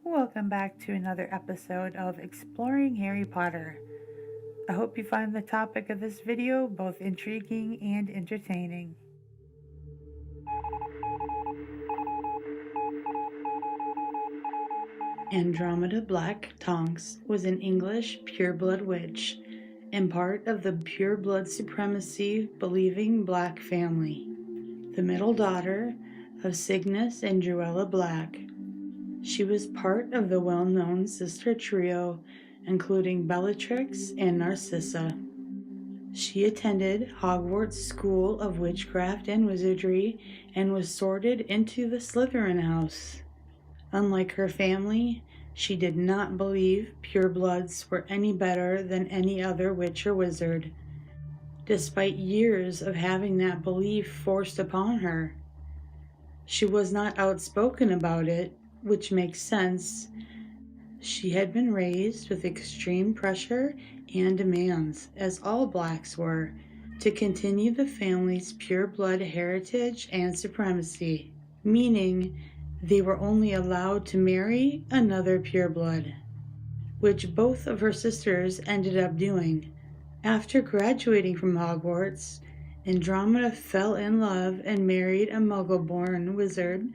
Welcome back to another episode of Exploring Harry Potter. I hope you find the topic of this video both intriguing and entertaining. Andromeda Black Tonks was an English pureblood witch and part of the pureblood supremacy believing Black family, the middle daughter of Cygnus and Druella Black. She was part of the well-known sister trio, including Bellatrix and Narcissa. She attended Hogwarts School of Witchcraft and Wizardry and was sorted into the Slytherin house. Unlike her family, she did not believe purebloods were any better than any other witch or wizard, despite years of having that belief forced upon her. She was not outspoken about it, which makes sense. She had been raised with extreme pressure and demands, as all Blacks were, to continue the family's pure-blood heritage and supremacy, meaning they were only allowed to marry another pureblood, which both of her sisters ended up doing. After graduating from Hogwarts, Andromeda fell in love and married a Muggle-born wizard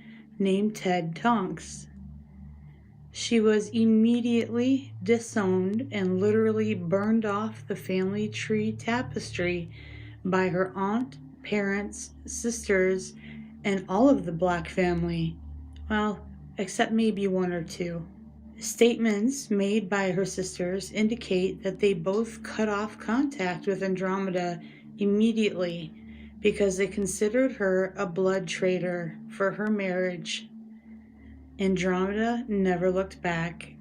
named Ted Tonks. She was immediately disowned and literally burned off the family tree tapestry by her aunt, parents, sisters, and all of the Black family. Well, except maybe one or two. Statements made by her sisters indicate that they both cut off contact with Andromeda immediately because they considered her a blood traitor for her marriage. Andromeda never looked back.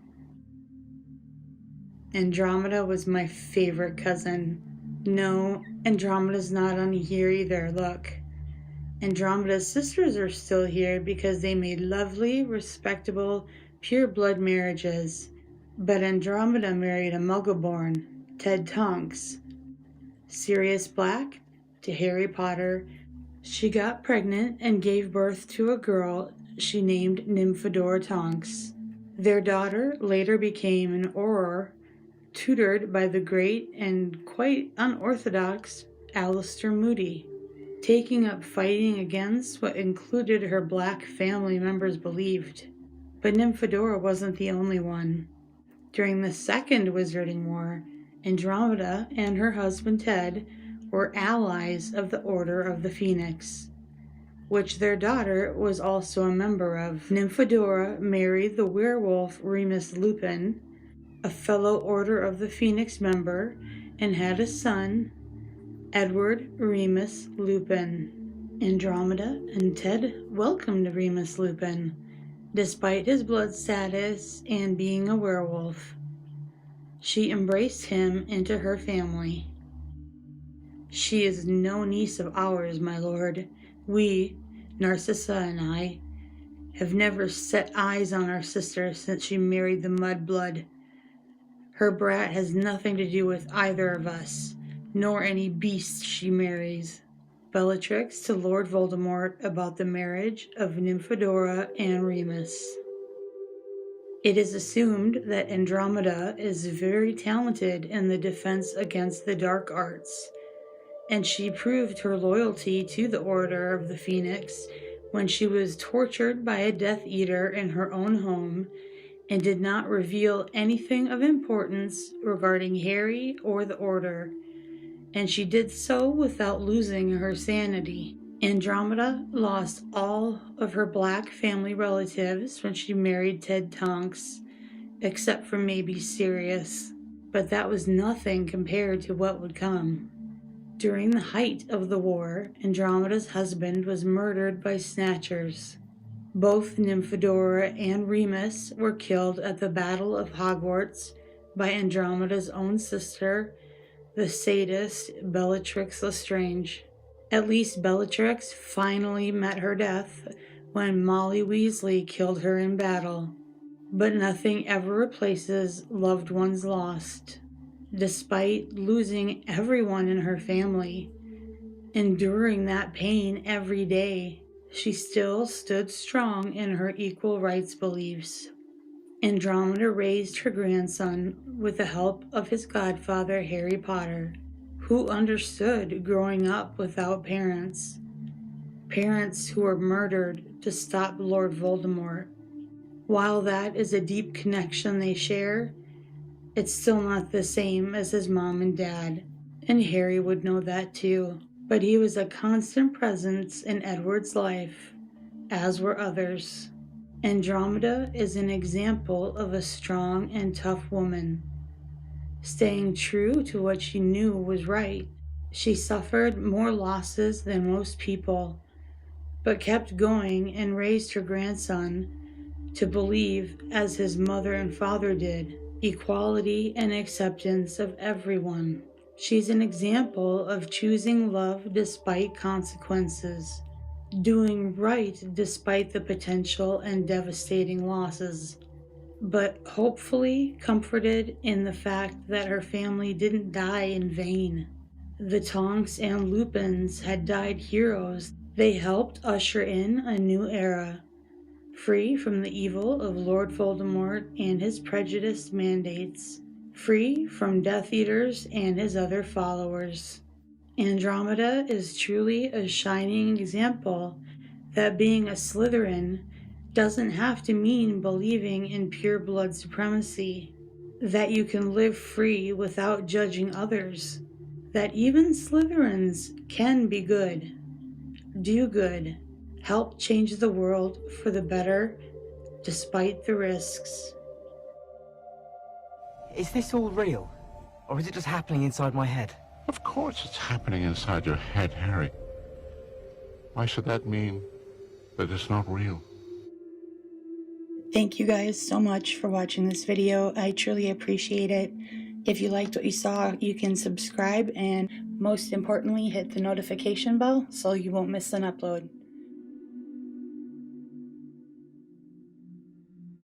Andromeda was my favorite cousin. No, Andromeda's not on here either, look. Andromeda's sisters are still here because they made lovely, respectable, pure-blood marriages. But Andromeda married a Muggle-born, Ted Tonks. Sirius Black to Harry Potter. She got pregnant and gave birth to a girl she named Nymphadora Tonks. Their daughter later became an Auror, tutored by the great and quite unorthodox Alistair Moody, taking up fighting against what included her Black family members believed. But Nymphadora wasn't the only one. During the Second Wizarding War, Andromeda and her husband Ted were allies of the Order of the Phoenix, which their daughter was also a member of. Nymphadora married the werewolf Remus Lupin, a fellow Order of the Phoenix member, and had a son, Edward Remus Lupin. Andromeda and Ted welcomed Remus Lupin, despite his blood status and being a werewolf. She embraced him into her family. She is no niece of ours, my lord. We, Narcissa and I, have never set eyes on our sister since she married the mudblood. Her brat has nothing to do with either of us, nor any beast she marries. Bellatrix to Lord Voldemort about the marriage of Nymphadora and Remus. It is assumed that Andromeda is very talented in the defense against the dark arts, and she proved her loyalty to the Order of the Phoenix when she was tortured by a Death Eater in her own home and did not reveal anything of importance regarding Harry or the Order, and she did so without losing her sanity. Andromeda lost all of her Black family relatives when she married Ted Tonks, except for maybe Sirius, but that was nothing compared to what would come. During the height of the war, Andromeda's husband was murdered by Snatchers. Both Nymphadora and Remus were killed at the Battle of Hogwarts by Andromeda's own sister, the sadist Bellatrix Lestrange. At least Bellatrix finally met her death when Molly Weasley killed her in battle. But nothing ever replaces loved ones lost. Despite losing everyone in her family, enduring that pain every day, she still stood strong in her equal rights beliefs. Andromeda raised her grandson with the help of his godfather Harry Potter, who understood growing up without parents who were murdered to stop Lord Voldemort. While that is a deep connection they share, it's still not the same as his mom and dad, and Harry would know that too. But he was a constant presence in Edward's life, as were others. Andromeda is an example of a strong and tough woman, staying true to what she knew was right. She suffered more losses than most people, but kept going and raised her grandson to believe, as his mother and father did, equality and acceptance of everyone. She's an example of choosing love despite consequences, doing right despite the potential and devastating losses, but hopefully comforted in the fact that her family didn't die in vain. The Tonks and Lupins had died heroes. They helped usher in a new era, free from the evil of Lord Voldemort and his prejudiced mandates, free from Death Eaters and his other followers. Andromeda is truly a shining example that being a Slytherin doesn't have to mean believing in pure blood supremacy, that you can live free without judging others, that even Slytherins can be good, do good, help change the world for the better despite the risks. Is this all real? Or is it just happening inside my head? Of course it's happening inside your head, Harry. Why should that mean that it's not real? Thank you guys so much for watching this video. I truly appreciate it. If you liked what you saw, you can subscribe and most importantly, hit the notification bell so you won't miss an upload.